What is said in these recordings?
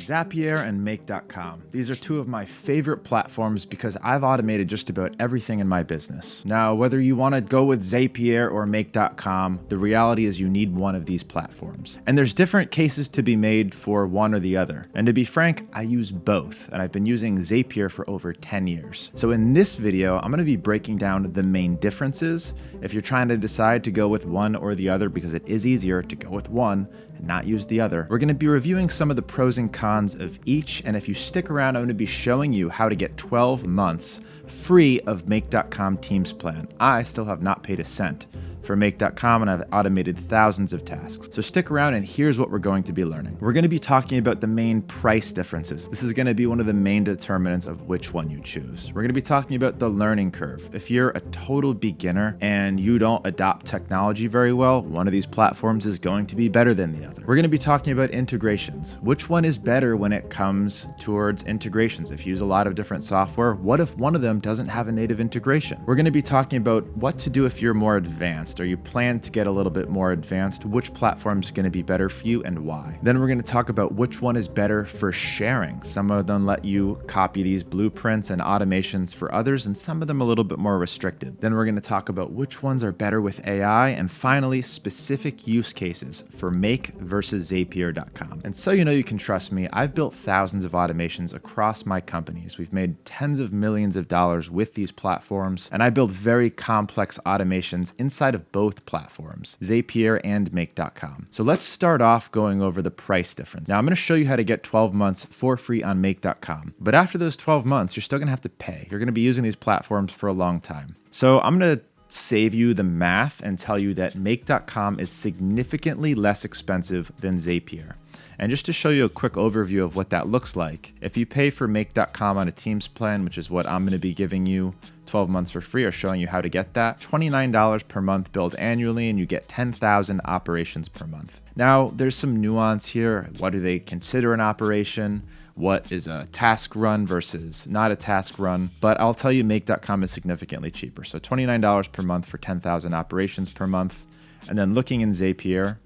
Zapier and Make.com. These are two of my favorite platforms because I've automated just about everything in my business. Now, whether you want to go with Zapier or Make.com, the reality is you need one of these platforms. And there's different cases to be made for one or the other. And to be frank, I use both, and I've been using Zapier for over 10 years. So in this video, I'm going to be breaking down the main differences if you're trying to decide to go with one or the other, because it is easier to go with one and not use the other. We're going to be reviewing some of the pros and cons of each, and if you stick around, I'm going to be showing you how to get 12 months free of Make.com Teams plan. I still have not paid a cent for Make.com, and I've automated thousands of tasks. So stick around, and here's what we're going to be learning. We're going to be talking about the main price differences. This is going to be one of the main determinants of which one you choose. We're going to be talking about the learning curve. If you're a total beginner and you don't adopt technology very well, one of these platforms is going to be better than the other. We're going to be talking about integrations. Which one is better when it comes towards integrations? If you use a lot of different software, what if one of them doesn't have a native integration? We're going to be talking about what to do if you're more advanced, or you plan to get a little bit more advanced, which platform is going to be better for you and why. Then we're going to talk about which one is better for sharing. Some of them let you copy these blueprints and automations for others, and some of them a little bit more restricted. Then we're going to talk about which ones are better with AI, and finally, specific use cases for Make versus Zapier.com. And so you know you can trust me, I've built thousands of automations across my companies. We've made tens of millions of dollars with these platforms, and I build very complex automations inside of both platforms, Zapier and Make.com. So let's start off going over the price difference. Now I'm going to show you how to get 12 months for free on Make.com, but after those 12 months, you're still going to have to pay. You're going to be using these platforms for a long time. So I'm going to save you the math and tell you that Make.com is significantly less expensive than Zapier. And just to show you a quick overview of what that looks like, if you pay for Make.com on a Teams plan, which is what I'm going to be giving you 12 months for free, or showing you how to get that, $29 per month billed annually, and you get 10,000 operations per month. Now, there's some nuance here. What do they consider an operation? What is a task run versus not a task run? But I'll tell you, Make.com is significantly cheaper. So $29 per month for 10,000 operations per month. And then looking in Zapier,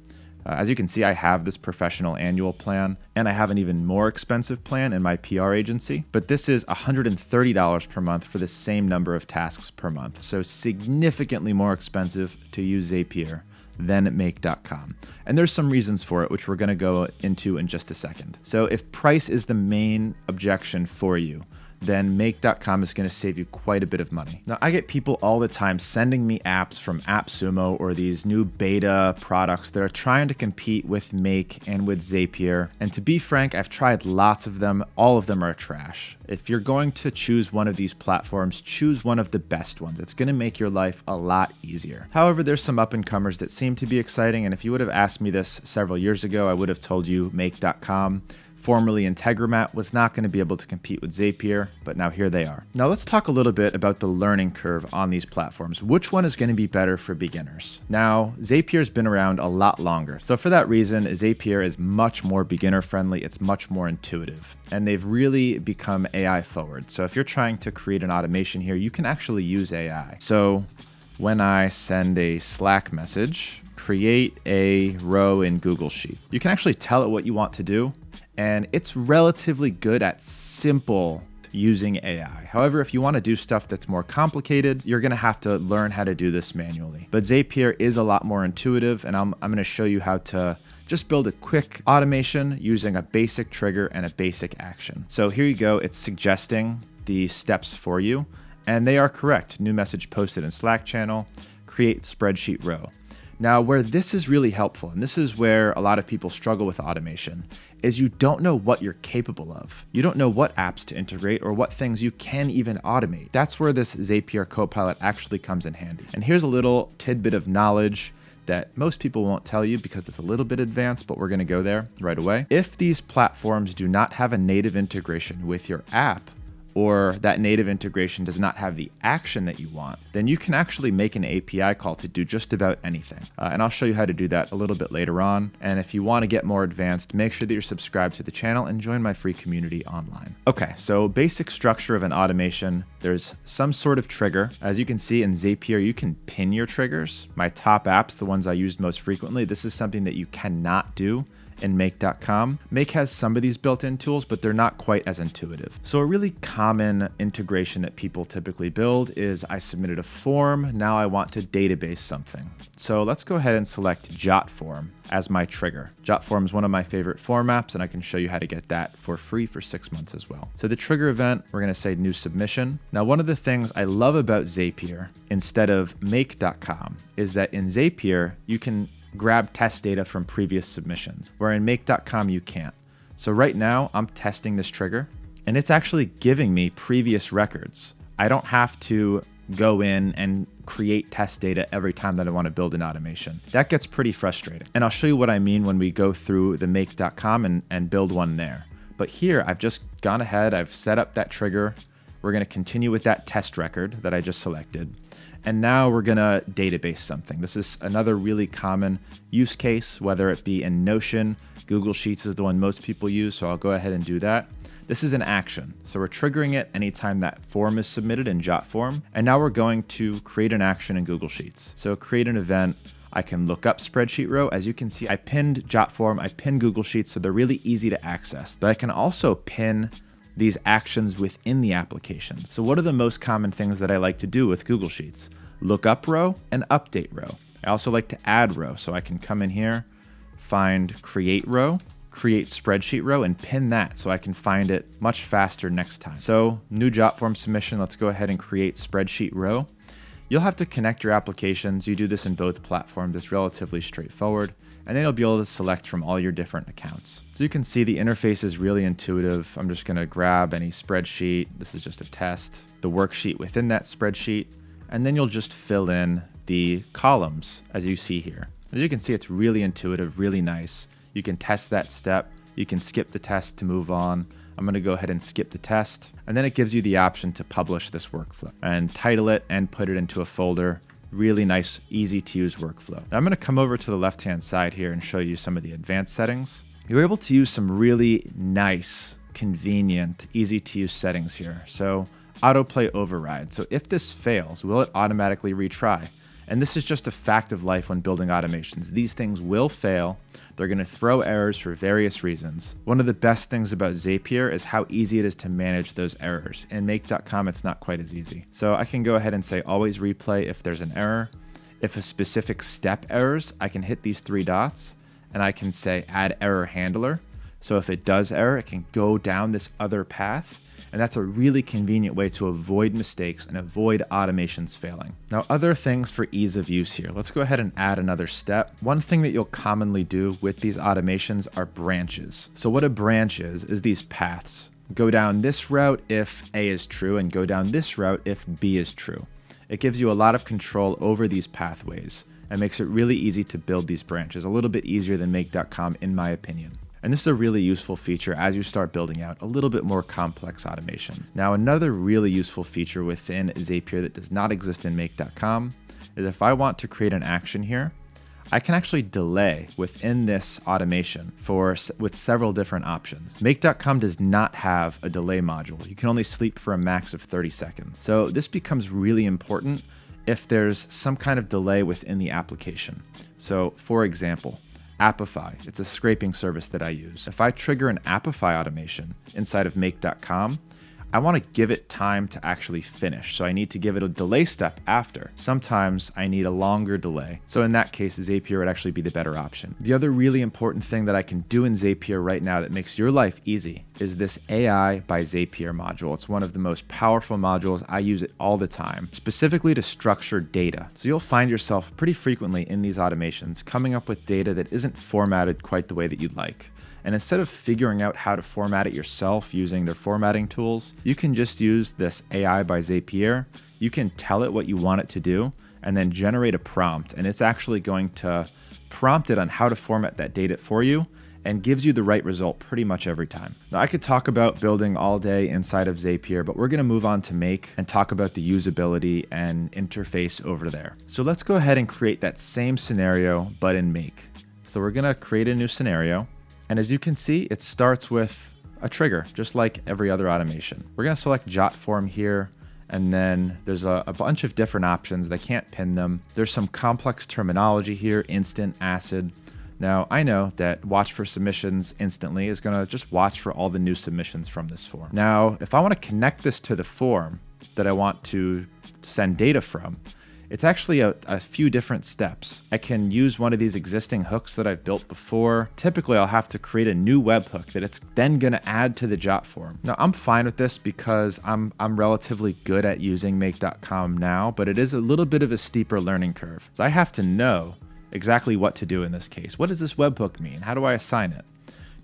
as you can see, I have this professional annual plan, and I have an even more expensive plan in my PR agency, but this is $130 per month for the same number of tasks per month. So significantly more expensive to use Zapier than at Make.com. And there's some reasons for it, which we're going to go into in just a second. So if price is the main objection for you, then Make.com is going to save you quite a bit of money. Now, I get people all the time sending me apps from AppSumo or these new beta products that are trying to compete with Make and with Zapier. And to be frank, I've tried lots of them. All of them are trash. If you're going to choose one of these platforms, choose one of the best ones. It's going to make your life a lot easier. However, there's some up-and-comers that seem to be exciting. And if you would have asked me this several years ago, I would have told you Make.com, formerly Integromat, was not going to be able to compete with Zapier, but now here they are. Now let's talk a little bit about the learning curve on these platforms. Which one is going to be better for beginners? Now, Zapier's been around a lot longer. So for that reason, Zapier is much more beginner friendly. It's much more intuitive, and they've really become AI forward. So if you're trying to create an automation here, you can actually use AI. So when I send a Slack message, create a row in Google Sheet, you can actually tell it what you want to do, and it's relatively good at simple using AI. However, if you want to do stuff that's more complicated, you're going to have to learn how to do this manually. But Zapier is a lot more intuitive, and I'm going to show you how to just build a quick automation using a basic trigger and a basic action. So here you go. It's suggesting the steps for you, and they are correct. New message posted in Slack channel, create spreadsheet row. Now, where this is really helpful, and this is where a lot of people struggle with automation, is you don't know what you're capable of. You don't know what apps to integrate or what things you can even automate. That's where this Zapier Copilot actually comes in handy. And here's a little tidbit of knowledge that most people won't tell you because it's a little bit advanced, but we're going to go there right away. If these platforms do not have a native integration with your app, or that native integration does not have the action that you want, then you can actually make an API call to do just about anything. And I'll show you how to do that a little bit later on. And if you want to get more advanced, make sure that you're subscribed to the channel and join my free community online. Okay, so basic structure of an automation, there's some sort of trigger. As you can see in Zapier, you can pin your triggers. My top apps, the ones I used most frequently, this is something that you cannot do in make.com. Make has some of these built-in tools, but they're not quite as intuitive. So a really common integration that people typically build is I submitted a form, now I want to database something. So let's go ahead and select JotForm as my trigger. JotForm is one of my favorite form apps, and I can show you how to get that for free for 6 months as well. So the trigger event, we're gonna say new submission. Now, one of the things I love about Zapier instead of make.com is that in Zapier, you can grab test data from previous submissions, where in make.com you can't. So right now I'm testing this trigger and it's actually giving me previous records. I don't have to go in and create test data every time that I want to build an automation. That gets pretty frustrating. And I'll show you what I mean when we go through the make.com and build one there. But here I've just gone ahead, I've set up that trigger. We're going to continue with that test record that I just selected. And now we're going to database something. This is another really common use case, whether it be in Notion. Google Sheets is the one most people use, so I'll go ahead and do that. This is an action. So we're triggering it anytime that form is submitted in JotForm. And now we're going to create an action in Google Sheets. So create an event. I can look up spreadsheet row. As you can see, I pinned JotForm, I pinned Google Sheets, so they're really easy to access. But I can also pin these actions within the application. So what are the most common things that I like to do with Google Sheets? Look up row and update row. I also like to add row, so I can come in here, find create row, create spreadsheet row, and pin that so I can find it much faster next time. So new JotForm submission, let's go ahead and create spreadsheet row. You'll have to connect your applications. You do this in both platforms. It's relatively straightforward. And then you'll be able to select from all your different accounts. So you can see the interface is really intuitive. I'm just gonna grab any spreadsheet. This is just a test, the worksheet within that spreadsheet, and then you'll just fill in the columns as you see here. As you can see, it's really intuitive, really nice. You can test that step. You can skip the test to move on. I'm gonna go ahead and skip the test. And then it gives you the option to publish this workflow and title it and put it into a folder. Really nice, easy to use workflow. Now I'm gonna come over to the left-hand side here and show you some of the advanced settings. You're able to use some really nice, convenient, easy to use settings here. So autoplay override. So if this fails, will it automatically retry? And this is just a fact of life when building automations. These things will fail. They're gonna throw errors for various reasons. One of the best things about Zapier is how easy it is to manage those errors. In make.com, it's not quite as easy. So I can go ahead and say always replay if there's an error. If a specific step errors, I can hit these 3 dots and I can say add error handler. So if it does error, it can go down this other path. And that's a really convenient way to avoid mistakes and avoid automations failing. Now, other things for ease of use here. Let's go ahead and add another step. One thing that you'll commonly do with these automations are branches. So what a branch is these paths. Go down this route if A is true and go down this route if B is true. It gives you a lot of control over these pathways and makes it really easy to build these branches, a little bit easier than make.com in my opinion. And this is a really useful feature as you start building out a little bit more complex automations. Now, another really useful feature within Zapier that does not exist in make.com is if I want to create an action here, I can actually delay within this automation with several different options. Make.com does not have a delay module. You can only sleep for a max of 30 seconds. So this becomes really important if there's some kind of delay within the application. So for example, Appify, it's a scraping service that I use. If I trigger an Appify automation inside of make.com, I want to give it time to actually finish. So I need to give it a delay step after. Sometimes I need a longer delay. So in that case, Zapier would actually be the better option. The other really important thing that I can do in Zapier right now that makes your life easy is this AI by Zapier module. It's one of the most powerful modules. I use it all the time, specifically to structure data. So you'll find yourself pretty frequently in these automations coming up with data that isn't formatted quite the way that you'd like. And instead of figuring out how to format it yourself using their formatting tools, you can just use this AI by Zapier. You can tell it what you want it to do and then generate a prompt. And it's actually going to prompt it on how to format that data for you and gives you the right result pretty much every time. Now, I could talk about building all day inside of Zapier, but we're gonna move on to Make and talk about the usability and interface over there. So let's go ahead and create that same scenario, but in Make. So we're gonna create a new scenario. And as you can see, it starts with a trigger, just like every other automation. We're gonna select JotForm here, and then there's a bunch of different options. They can't pin them. There's some complex terminology here, instant, acid. Now, I know that watch for submissions instantly is going to just watch for all the new submissions from this form. Now, if I want to connect this to the form that I want to send data from, it's actually a few different steps. I can use one of these existing hooks that I've built before. Typically, I'll have to create a new webhook that it's then going to add to the Jotform. Now, I'm fine with this because I'm relatively good at using make.com now, but it is a little bit of a steeper learning curve. So I have to know exactly what to do in this case. What does this webhook mean? How do I assign it?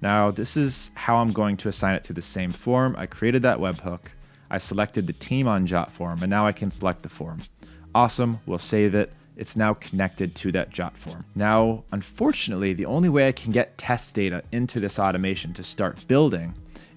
Now, this is how I'm going to assign it to the same form. I created that webhook. I selected the team on Jotform, and now I can select the form. Awesome, we'll save it. It's now connected to that Jotform. Now, unfortunately, the only way I can get test data into this automation to start building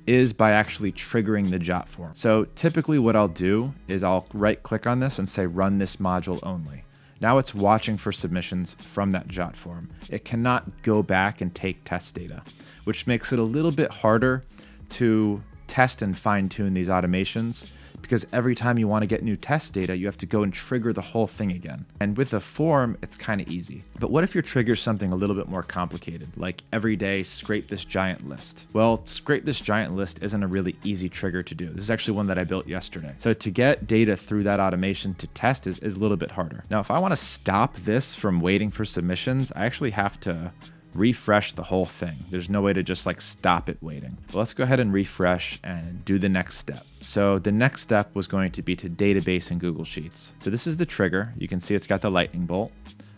is by actually triggering the Jotform. So typically what I'll do is I'll right click on this and say run this module only. Now it's watching for submissions from that Jotform. It cannot go back and take test data, which makes it a little bit harder to test and fine tune these automations, because every time you want to get new test data, you have to go and trigger the whole thing again. And with a form, it's kind of easy. But what if your trigger is something a little bit more complicated, like every day scrape this giant list? Well, scrape this giant list isn't a really easy trigger to do. This is actually one that I built yesterday. So to get data through that automation to test is a little bit harder. Now, if I want to stop this from waiting for submissions, I actually have to refresh the whole thing. There's no way to just like stop it waiting. But let's go ahead and refresh and do the next step. So the next step was going to be to database in Google Sheets. So this is the trigger. You can see it's got the lightning bolt.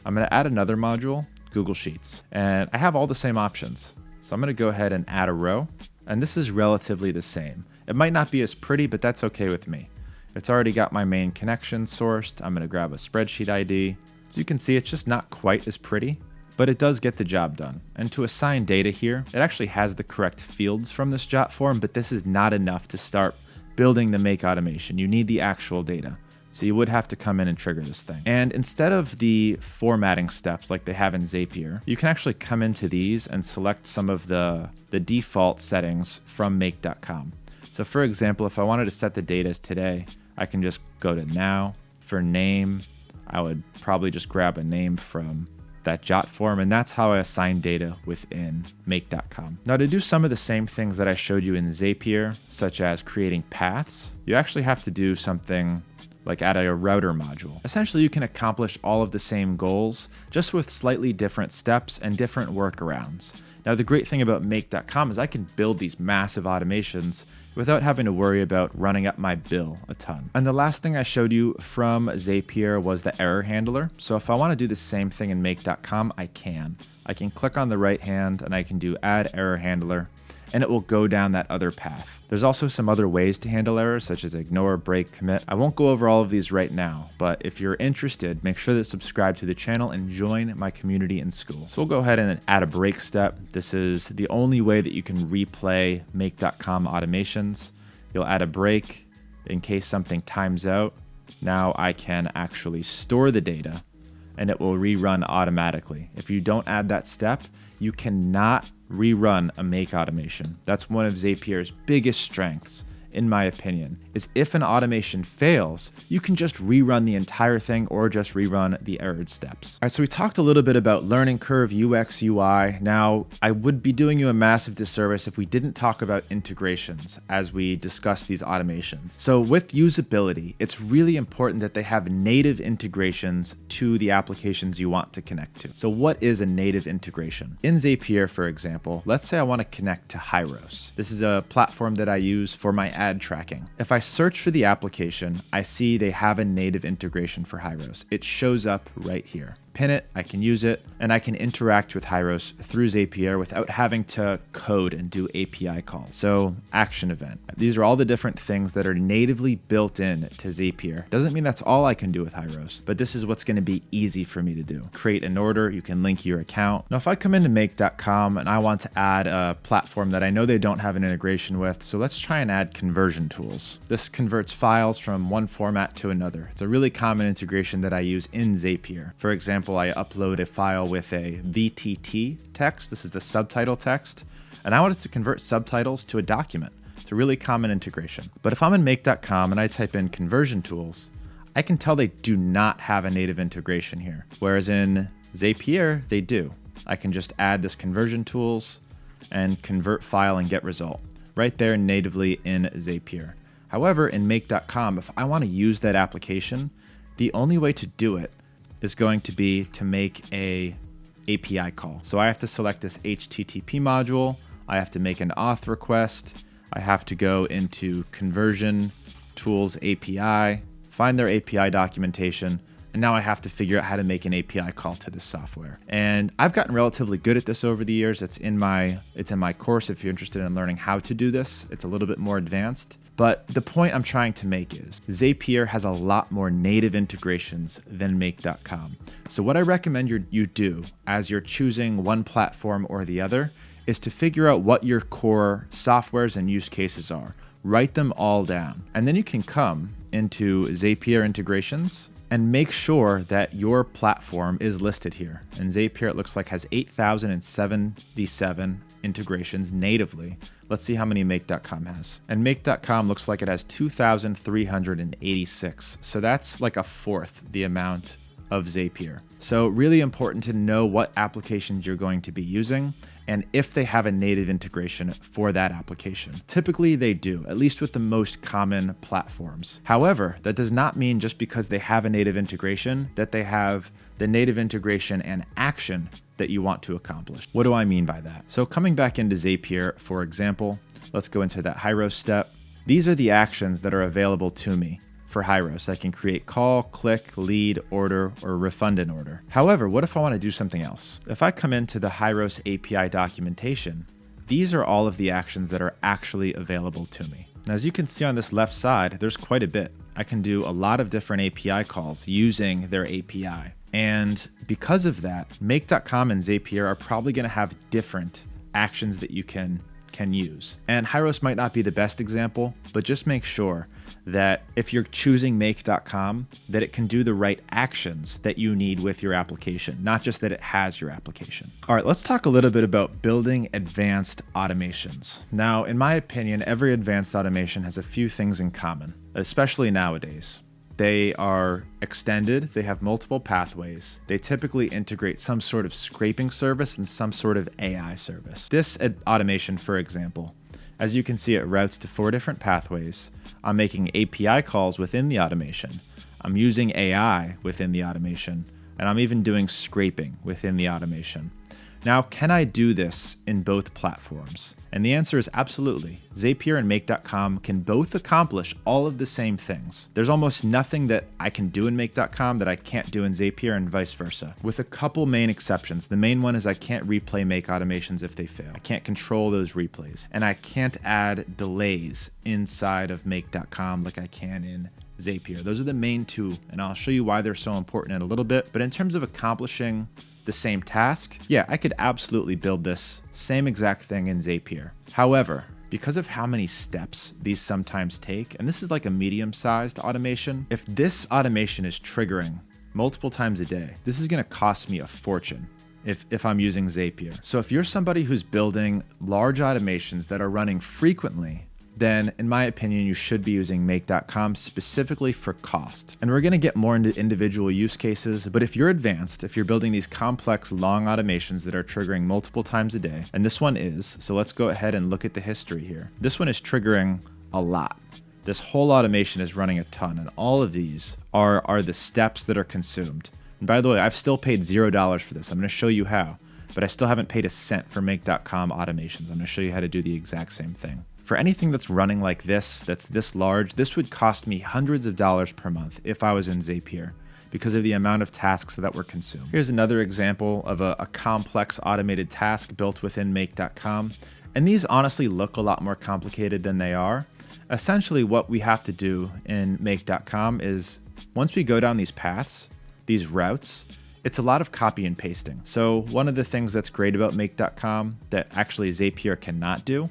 I'm going to add another module, Google Sheets, and I have all the same options. So I'm going to go ahead and add a row, and this is relatively the same. It might not be as pretty, but that's okay with me. It's already got my main connection sourced. I'm going to grab a spreadsheet ID. So you can see it's just not quite as pretty, but it does get the job done. And to assign data here, it actually has the correct fields from this Jotform, but this is not enough to start building the make automation. You need the actual data. So you would have to come in and trigger this thing. And instead of the formatting steps like they have in Zapier, you can actually come into these and select some of the default settings from make.com. So for example, if I wanted to set the data as today, I can just go to now. For name, I would probably just grab a name from that Jotform, and that's how I assign data within make.com. Now, to do some of the same things that I showed you in Zapier, such as creating paths, you actually have to do something like add a router module. Essentially, you can accomplish all of the same goals, just with slightly different steps and different workarounds. Now, the great thing about make.com is I can build these massive automations without having to worry about running up my bill a ton. And the last thing I showed you from Zapier was the error handler. So if I want to do the same thing in make.com, I can. I can click on the right hand and I can do add error handler, and it will go down that other path. There's also some other ways to handle errors, such as ignore, break, commit. I won't go over all of these right now, but if you're interested, make sure to subscribe to the channel and join my community in school. So we'll go ahead and add a break step. This is the only way that you can replay make.com automations. You'll add a break in case something times out. Now I can actually store the data and it will rerun automatically. If you don't add that step, you cannot rerun a make automation. That's one of Zapier's biggest strengths, in my opinion, is if an automation fails, you can just rerun the entire thing or just rerun the errored steps. All right, so we talked a little bit about learning curve, UX, UI. Now, I would be doing you a massive disservice if we didn't talk about integrations as we discuss these automations. So with usability, it's really important that they have native integrations to the applications you want to connect to. So what is a native integration? In Zapier, for example, let's say I want to connect to Hyros. This is a platform that I use for my ad tracking. If I search for the application, I see they have a native integration for Hyros. It shows up right here. Pin it, I can use it, and I can interact with Hyros through Zapier without having to code and do API calls. So action event. These are all the different things that are natively built in to Zapier. Doesn't mean that's all I can do with Hyros, but this is what's going to be easy for me to do. Create an order, you can link your account. Now, if I come into make.com and I want to add a platform that I know they don't have an integration with, so let's try and add conversion tools. This converts files from one format to another. It's a really common integration that I use in Zapier. For example, I upload a file with a VTT text. This is the subtitle text, and I wanted to convert subtitles to a document. It's a really common integration. But if I'm in make.com and I type in conversion tools, I can tell they do not have a native integration here. Whereas in Zapier, they do. I can just add this conversion tools and convert file and get result right there natively in Zapier. However, in make.com, if I want to use that application, the only way to do it is going to be to make a API call. So I have to select this HTTP module. I have to make an auth request. I have to go into conversion tools API, find their API documentation, and now I have to figure out how to make an API call to this software. And I've gotten relatively good at this over the years. It's in my course if you're interested in learning how to do this. It's a little bit more advanced. But the point I'm trying to make is Zapier has a lot more native integrations than make.com. So what I recommend you do as you're choosing one platform or the other is to figure out what your core softwares and use cases are. Write them all down. And then you can come into Zapier integrations and make sure that your platform is listed here. And Zapier, it looks like, has 8,077 integrations natively. Let's see how many make.com has. And make.com looks like it has 2,386. So that's like a fourth the amount of Zapier. So really important to know what applications you're going to be using and if they have a native integration for that application. Typically they do, at least with the most common platforms. However, that does not mean just because they have a native integration that they have the native integration and action that you want to accomplish. What do I mean by that? So coming back into Zapier, for example, let's go into that Hyros step. These are the actions that are available to me for Hyros. I can create call, click, lead, order, or refund an order. However, what if I want to do something else? If I come into the Hyros API documentation, these are all of the actions that are actually available to me. Now, as you can see on this left side, there's quite a bit. I can do a lot of different API calls using their API. And because of that, make.com and Zapier are probably going to have different actions that you can use. And Hyros might not be the best example, but just make sure that if you're choosing make.com, that it can do the right actions that you need with your application, not just that it has your application. All right, let's talk a little bit about building advanced automations. Now, in my opinion, every advanced automation has a few things in common, especially nowadays. They are extended, they have multiple pathways. They typically integrate some sort of scraping service and some sort of AI service. This automation, for example, as you can see, it routes to 4 different pathways. I'm making API calls within the automation. I'm using AI within the automation, and I'm even doing scraping within the automation. Now, can I do this in both platforms? And the answer is absolutely. Zapier and make.com can both accomplish all of the same things. There's almost nothing that I can do in make.com that I can't do in Zapier and vice versa, with a couple main exceptions. The main one is I can't replay make automations if they fail. I can't control those replays, and I can't add delays inside of make.com like I can in Zapier. Those are the main two, and I'll show you why they're so important in a little bit. But in terms of accomplishing the same task, yeah, I could absolutely build this same exact thing in Zapier. However, because of how many steps these sometimes take, and this is like a medium-sized automation, if this automation is triggering multiple times a day, this is going to cost me a fortune if I'm using Zapier. So if you're somebody who's building large automations that are running frequently, then in my opinion, you should be using make.com specifically for cost. And we're gonna get more into individual use cases, but if you're advanced, if you're building these complex, long automations that are triggering multiple times a day, and this one is, so let's go ahead and look at the history here. This one is triggering a lot. This whole automation is running a ton, and all of these are the steps that are consumed. And by the way, I've still paid $0 for this. I'm gonna show you how, but I still haven't paid a cent for make.com automations. I'm gonna show you how to do the exact same thing. For anything that's running like this, that's this large, this would cost me hundreds of dollars per month if I was in Zapier because of the amount of tasks that were consumed. Here's another example of a complex automated task built within make.com. And these honestly look a lot more complicated than they are. Essentially what we have to do in make.com is once we go down these paths, these routes, it's a lot of copy and pasting. So one of the things that's great about make.com that actually Zapier cannot do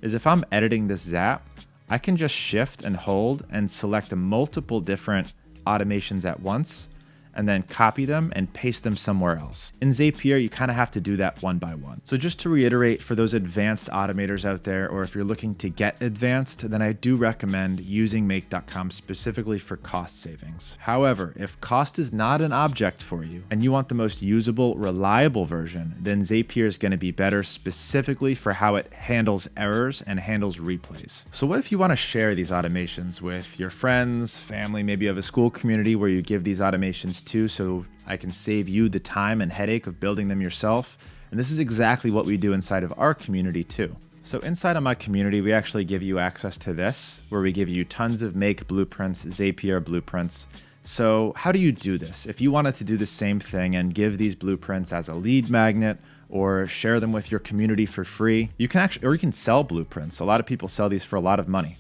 is if I'm editing this Zap, I can just shift and hold and select multiple different automations at once, and then copy them and paste them somewhere else. In Zapier, you kind of have to do that one by one. So just to reiterate, for those advanced automators out there, or if you're looking to get advanced, then I do recommend using Make.com specifically for cost savings. However, if cost is not an object for you and you want the most usable, reliable version, then Zapier is going to be better specifically for how it handles errors and handles replays. So what if you want to share these automations with your friends, family, maybe you have a school community where you give these automations to, so I can save you the time and headache of building them yourself. And this is exactly what we do inside of our community too. So inside of my community, we actually give you access to this, where we give you tons of Make blueprints, Zapier blueprints. So how do you do this? If you wanted to do the same thing and give these blueprints as a lead magnet or share them with your community for free, you can actually, or you can sell blueprints. A lot of people sell these for a lot of money.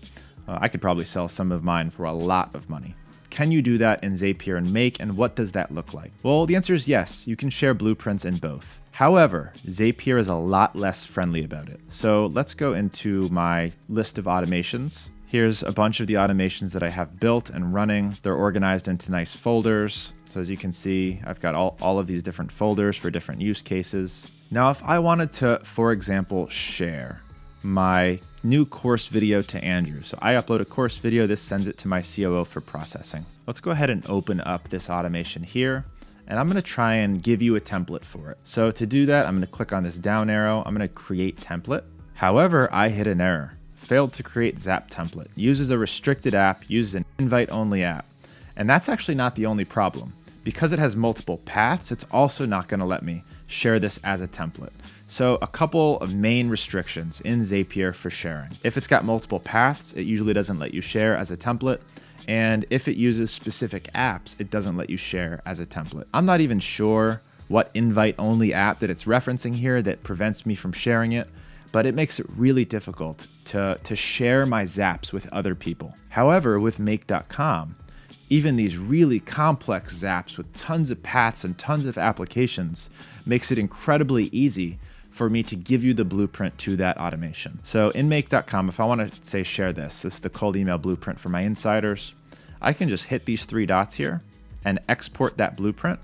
I could probably sell some of mine for a lot of money. Can you do that in Zapier and Make, and what does that look like? Well, the answer is yes, you can share blueprints in both. However, Zapier is a lot less friendly about it. So let's go into my list of automations. Here's a bunch of the automations that I have built and running. They're organized into nice folders. So as you can see, I've got all of these different folders for different use cases. Now, if I wanted to, for example, share my new course video to Andrew. So I upload a course video, this sends it to my COO for processing. Let's go ahead and open up this automation here, and I'm gonna try and give you a template for it. So to do that, I'm gonna click on this down arrow, I'm gonna create template. However, I hit an error. Failed to create Zap template. Uses a restricted app, uses an invite-only app. And that's actually not the only problem. Because it has multiple paths, it's also not gonna let me share this as a template. So a couple of main restrictions in Zapier for sharing. If it's got multiple paths, it usually doesn't let you share as a template. And if it uses specific apps, it doesn't let you share as a template. I'm not even sure what invite-only app that it's referencing here that prevents me from sharing it, but it makes it really difficult to share my Zaps with other people. However, with Make.com, even these really complex Zaps with tons of paths and tons of applications makes it incredibly easy for me to give you the blueprint to that automation. So in Make.com, if I want to say share this is the cold email blueprint for my insiders, I can just hit these three dots here and export that blueprint,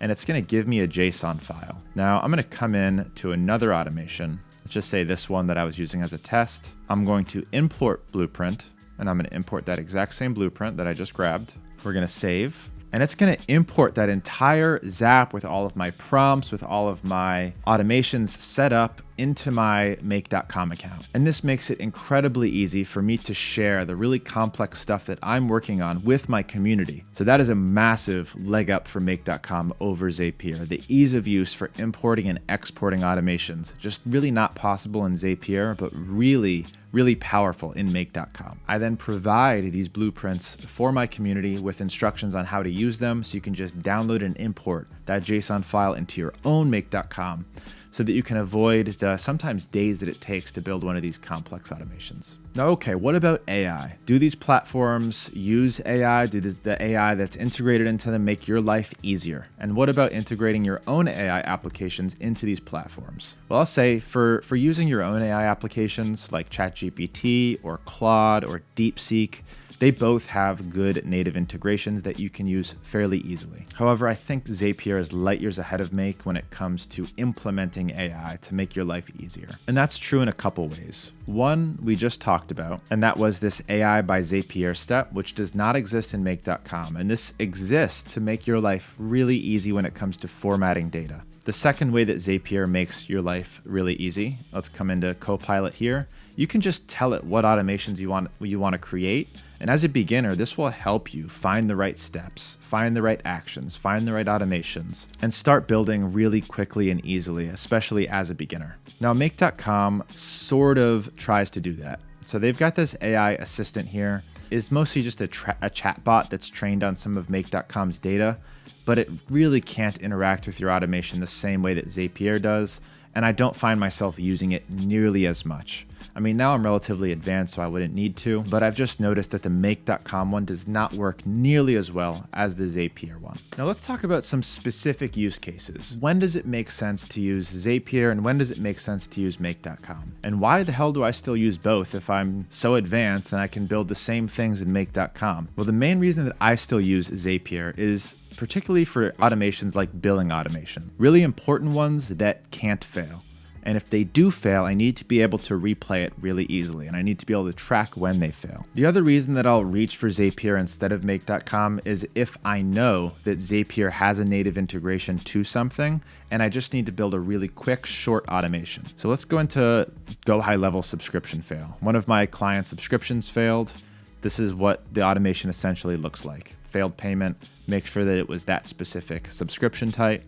and it's going to give me a JSON file. Now I'm going to come in to another automation. Let's just say this one that I was using as a test. I'm going to import blueprint, and I'm going to import that exact same blueprint that I just grabbed. We're going to save, and it's going to import that entire Zap with all of my prompts, with all of my automations set up into my Make.com account. And this makes it incredibly easy for me to share the really complex stuff that I'm working on with my community. So that is a massive leg up for Make.com over Zapier. The ease of use for importing and exporting automations, just really not possible in Zapier, but really powerful in Make.com. I then provide these blueprints for my community with instructions on how to use them, so you can just download and import that JSON file into your own Make.com so that you can avoid the sometimes days that it takes to build one of these complex automations. Now, okay, what about AI? Do these platforms use AI? Do the AI that's integrated into them make your life easier? And what about integrating your own AI applications into these platforms? Well, I'll say for using your own AI applications like ChatGPT or Claude or DeepSeek, they both have good native integrations that you can use fairly easily. However, I think Zapier is light years ahead of Make when it comes to implementing AI to make your life easier. And that's true in a couple ways. One, we just talked about, and that was this AI by Zapier step, which does not exist in Make.com. And this exists to make your life really easy when it comes to formatting data. The second way that Zapier makes your life really easy, let's come into Copilot here. You can just tell it what automations you want to create. And as a beginner, this will help you find the right steps, find the right actions, find the right automations, and start building really quickly and easily, especially as a beginner. Now, Make.com sort of tries to do that. So they've got this AI assistant here. It's mostly just a chatbot that's trained on some of Make.com's data, but it really can't interact with your automation the same way that Zapier does, and I don't find myself using it nearly as much. I mean, now I'm relatively advanced, so I wouldn't need to, but I've just noticed that the make.com one does not work nearly as well as the Zapier one. Now let's talk about some specific use cases. When does it make sense to use Zapier and when does it make sense to use make.com? And why the hell do I still use both if I'm so advanced and I can build the same things in make.com? Well, the main reason that I still use Zapier is particularly for automations like billing automation, really important ones that can't fail. And if they do fail, I need to be able to replay it really easily, and I need to be able to track when they fail. The other reason that I'll reach for Zapier instead of make.com is if I know that Zapier has a native integration to something, and I just need to build a really quick, short automation. So let's go into go high level subscription fail. One of my client subscriptions failed. This is what the automation essentially looks like. Failed payment, make sure that it was that specific subscription type,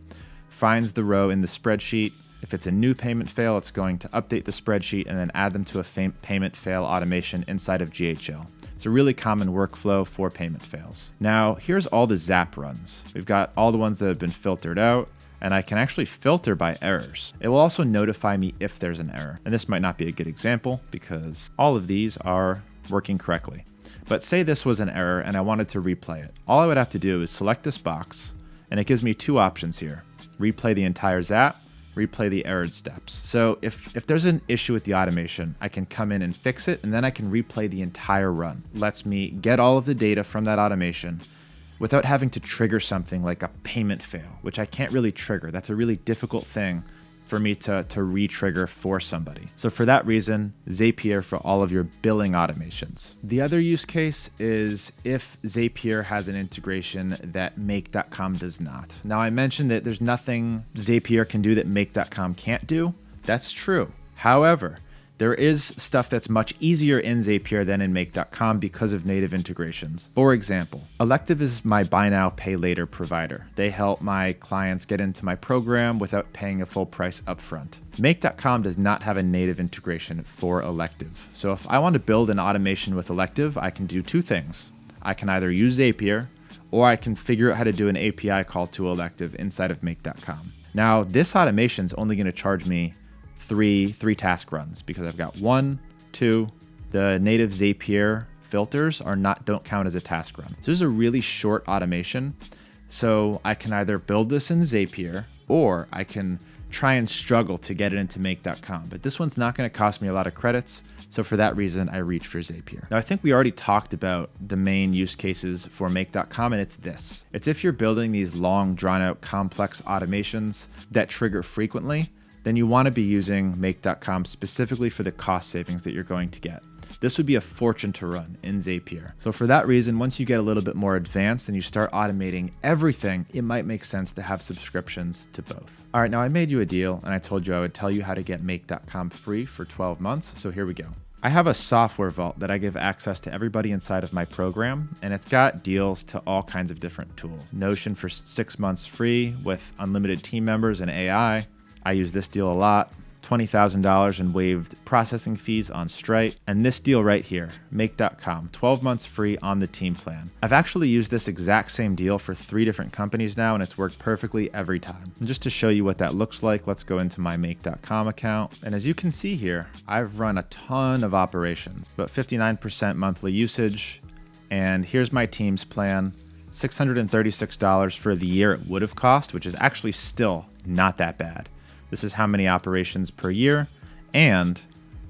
finds the row in the spreadsheet. If it's a new payment fail, it's going to update the spreadsheet and then add them to a payment fail automation inside of GHL. It's a really common workflow for payment fails. Now, here's all the Zap runs. We've got all the ones that have been filtered out, and I can actually filter by errors. It will also notify me if there's an error. And this might not be a good example because all of these are working correctly. But say this was an error and I wanted to replay it. All I would have to do is select this box, and it gives me two options here. Replay the entire Zap, replay the errored steps. So if there's an issue with the automation, I can come in and fix it, and then I can replay the entire run. Lets me get all of the data from that automation without having to trigger something like a payment fail, which I can't really trigger. That's a really difficult thing for me to re-trigger for somebody. So for that reason, Zapier for all of your billing automations. The other use case is if Zapier has an integration that make.com does not. Now I mentioned that there's nothing Zapier can do that make.com can't do. That's true. However, there is stuff that's much easier in Zapier than in make.com because of native integrations. For example, Elective is my buy now, pay later provider. They help my clients get into my program without paying a full price upfront. Make.com does not have a native integration for Elective. So if I want to build an automation with Elective, I can do two things. I can either use Zapier or I can figure out how to do an API call to Elective inside of make.com. Now, this automation is only going to charge me three task runs because I've got 1, 2, the native Zapier filters don't count as a task run. So this is a really short automation. So I can either build this in Zapier or I can try and struggle to get it into make.com. But this one's not going to cost me a lot of credits. So for that reason, I reach for Zapier. Now, I think we already talked about the main use cases for make.com, and it's this. It's if you're building these long, drawn out, complex automations that trigger frequently, then you want to be using make.com specifically for the cost savings that you're going to get. This would be a fortune to run in Zapier. So for that reason, once you get a little bit more advanced and you start automating everything, it might make sense to have subscriptions to both. All right, now I made you a deal and I told you I would tell you how to get make.com free for 12 months. So here we go. I have a software vault that I give access to everybody inside of my program, and it's got deals to all kinds of different tools. Notion for 6 months free with unlimited team members and AI. I use this deal a lot, $20,000 in waived processing fees on Stripe. And this deal right here, make.com, 12 months free on the team plan. I've actually used this exact same deal for 3 different companies now, and it's worked perfectly every time. And just to show you what that looks like, let's go into my make.com account. And as you can see here, I've run a ton of operations, but 59% monthly usage. And here's my team's plan, $636 for the year it would have cost, which is actually still not that bad. This is how many operations per year and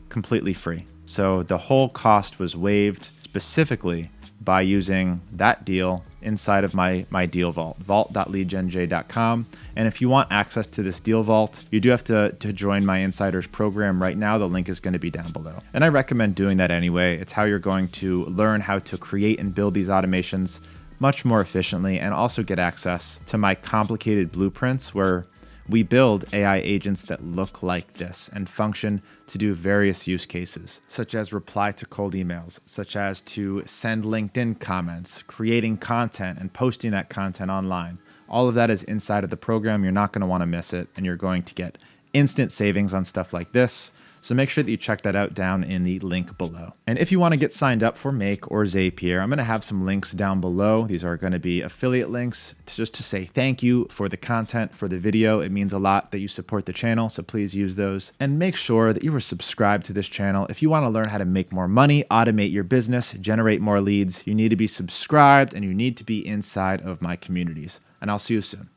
completely free. So the whole cost was waived specifically by using that deal inside of my deal vault, vault.leadgenj.com. And if you want access to this deal vault, you do have to join my insiders program right now. The link is going to be down below. And I recommend doing that anyway. It's how you're going to learn how to create and build these automations much more efficiently and also get access to my complicated blueprints where we build AI agents that look like this and function to do various use cases, such as reply to cold emails, such as to send LinkedIn comments, creating content and posting that content online. All of that is inside of the program. You're not going to want to miss it, and you're going to get instant savings on stuff like this. So make sure that you check that out down in the link below. And if you want to get signed up for Make or Zapier, I'm going to have some links down below. These are going to be affiliate links just to say thank you for the content, for the video. It means a lot that you support the channel, so please use those. And make sure that you are subscribed to this channel. If you want to learn how to make more money, automate your business, generate more leads, you need to be subscribed and you need to be inside of my communities. And I'll see you soon.